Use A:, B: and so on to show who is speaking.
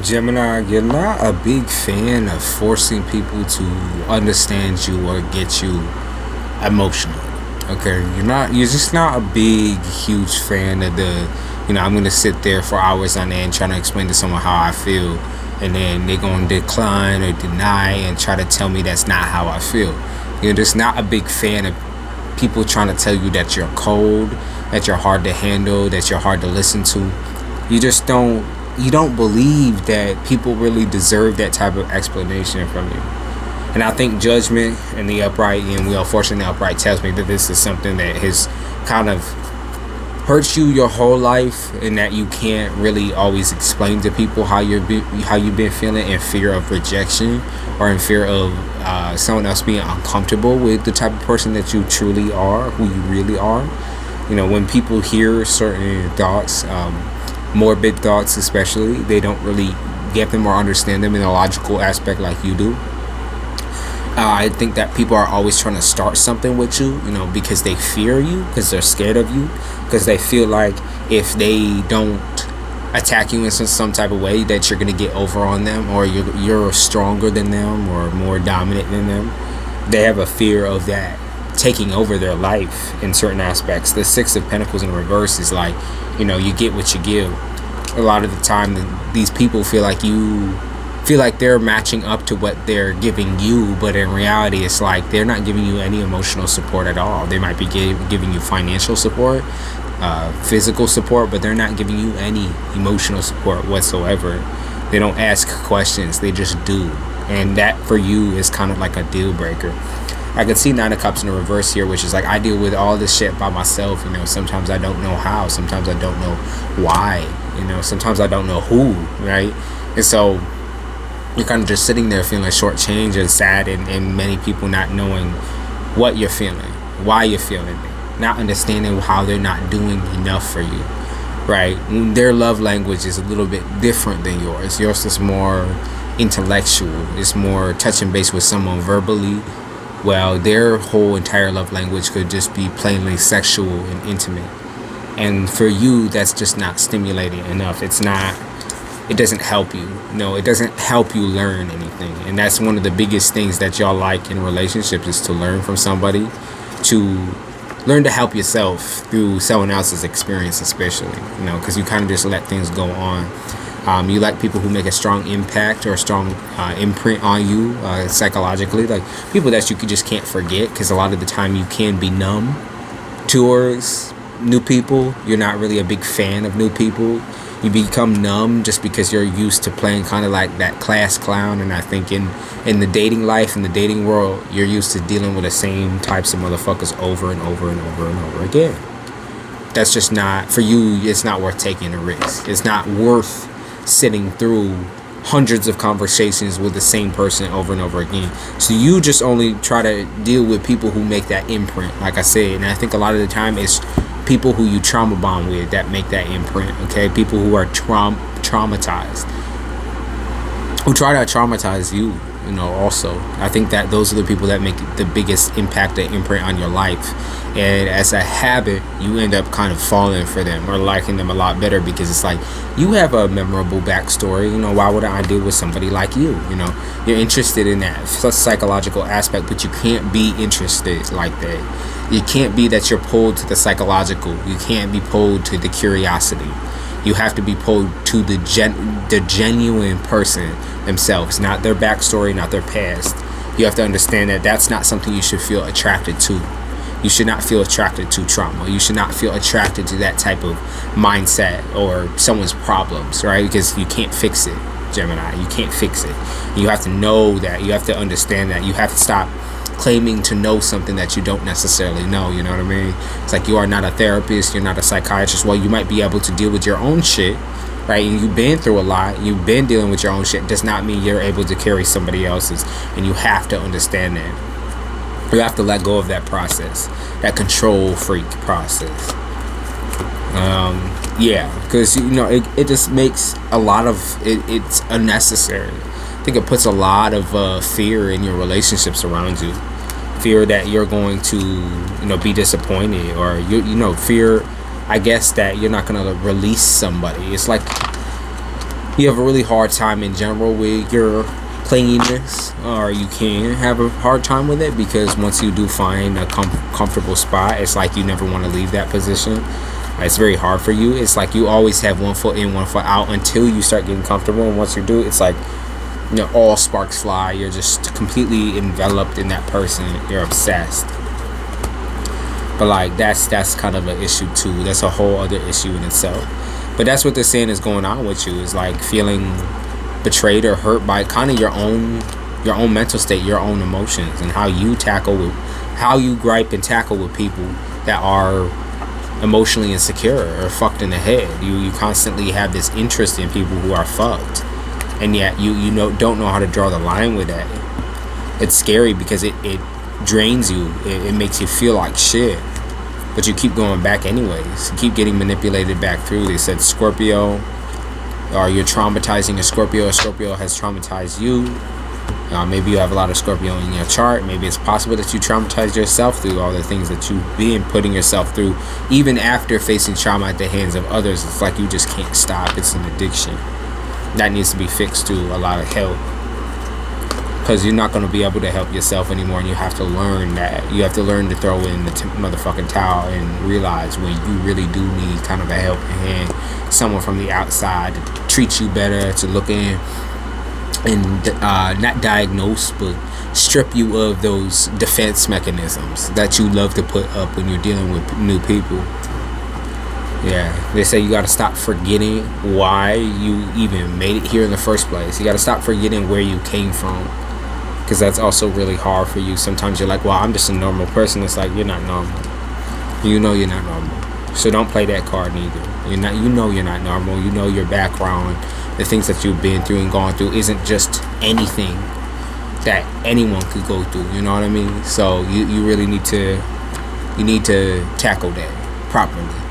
A: Gemini, you're not a big fan of forcing people to understand you or get you emotionally. Okay, you're just not a big, huge fan of I'm gonna sit there for hours on end trying to explain to someone how I feel, and then they're gonna decline or deny and try to tell me that's not how I feel. You're just not a big fan of people trying to tell you that you're cold, that you're hard to handle, that you're hard to listen to. You don't believe that people really deserve that type of explanation from you. And I think judgment and the upright, and we unfortunately the upright tells me that this is something that has kind of hurt you your whole life, and that you can't really always explain to people how you've been feeling, in fear of rejection or in fear of someone else being uncomfortable with the type of person that you truly are, who you really are. When people hear certain thoughts, morbid thoughts especially, they don't really get them or understand them in a logical aspect like you do. I think that people are always trying to start something with you, because they fear you, because they're scared of you, because they feel like if they don't attack you in some type of way, that you're going to get over on them, or you're stronger than them or more dominant than them. They have a fear of that taking over their life in certain aspects. The Six of Pentacles in reverse is like, you get what you give. A lot of the time, these people feel like they're matching up to what they're giving you, but in reality, it's like they're not giving you any emotional support at all. They might be giving you financial support, physical support, but they're not giving you any emotional support whatsoever. They don't ask questions, they just do. And that for you is kind of like a deal breaker. I can see Nine of Cups in the reverse here, which is like, I deal with all this shit by myself. Sometimes I don't know how, sometimes I don't know why, sometimes I don't know who, right? And so you're kind of just sitting there feeling shortchanged and sad, and many people not knowing what you're feeling, why you're feeling it, not understanding how they're not doing enough for you, right? Their love language is a little bit different than yours. Yours is more intellectual. It's more touch and base with someone verbally. Well, their whole entire love language could just be plainly sexual and intimate. And for you, that's just not stimulating enough. It doesn't help you. It doesn't help you learn anything. And that's one of the biggest things that y'all like in relationships, is to learn from somebody, to learn to help yourself through someone else's experience, especially, because you kind of just let things go on. You like people who make a strong impact or a strong imprint on you psychologically, like people that you just can't forget, because a lot of the time you can be numb towards new people. You're not really a big fan of new people. You become numb just because you're used to playing kind of like that class clown. And I think in the dating life, in the dating world, you're used to dealing with the same types of motherfuckers over and over and over and over again. That's just not, for you, it's not worth taking the risk. It's not worth sitting through hundreds of conversations with the same person over and over again. So you just only try to deal with people who make that imprint, like I said. And I think a lot of the time it's people who you trauma bond with that make that imprint. Okay, people who are traumatized, who try to traumatize you. Also, I think that those are the people that make the biggest impact, the imprint on your life. And as a habit, you end up kind of falling for them or liking them a lot better, because it's like, you have a memorable backstory. Why would I deal with somebody like you? You're interested in that psychological aspect, but you can't be interested like that. You can't be that you're pulled to the psychological. You can't be pulled to the curiosity. You have to be pulled to the genuine person themselves, not their backstory, not their past. You have to understand that that's not something you should feel attracted to. You should not feel attracted to trauma. You should not feel attracted to that type of mindset or someone's problems, right? Because you can't fix it, Gemini. You can't fix it. You have to know that. You have to understand that. You have to stop claiming to know something that you don't necessarily know. You know what I mean? It's like, you are not a therapist. You're not a psychiatrist. Well, you might be able to deal with your own shit, right? And you've been through a lot. You've been dealing with your own shit. Does not mean you're able to carry somebody else's. And you have to understand that. You have to let go of that process, that control freak process. Because it just makes a lot of it's unnecessary. I think it puts a lot of fear in your relationships around you. Fear that you're going to be disappointed, or fear, I guess, that you're not going to release somebody. It's like you have a really hard time in general with your clinginess, or you can have a hard time with it, because once you do find a comfortable spot, it's like you never want to leave that position. It's very hard for you. It's like you always have one foot in, one foot out until you start getting comfortable. And once you do, it's like, you know, all sparks fly. You're just completely enveloped in that person. You're obsessed. But like that's kind of an issue too. That's a whole other issue in itself. But that's what they're saying is going on with you, is like feeling betrayed or hurt by kind of your own mental state, your own emotions, and how you gripe and tackle with people that are emotionally insecure or fucked in the head. You constantly have this interest in people who are fucked, and yet you don't know how to draw the line with that. It's scary because it drains you. It makes you feel like shit, but you keep going back anyways. You keep getting manipulated back through. They said Scorpio, or you're traumatizing a Scorpio has traumatized you. Maybe you have a lot of Scorpio in your chart. Maybe it's possible that you traumatized yourself through all the things that you've been putting yourself through, even after facing trauma at the hands of others. It's like you just can't stop. It's an addiction that needs to be fixed through a lot of help, because you're not going to be able to help yourself anymore, and you have to learn that. You have to learn to throw in the motherfucking towel and realize when you really do need kind of a helping hand, someone from the outside to treat you better, to look in and not diagnose, but strip you of those defense mechanisms that you love to put up when you're dealing with new people. Yeah, they say you got to stop forgetting why you even made it here in the first place. You got to stop forgetting where you came from, because that's also really hard for you. Sometimes you're like, well, I'm just a normal person. It's like, you're not normal. You know you're not normal. So don't play that card neither. You know you're not normal. You know your background, the things that you've been through and gone through isn't just anything that anyone could go through. You know what I mean? So you really need to tackle that properly.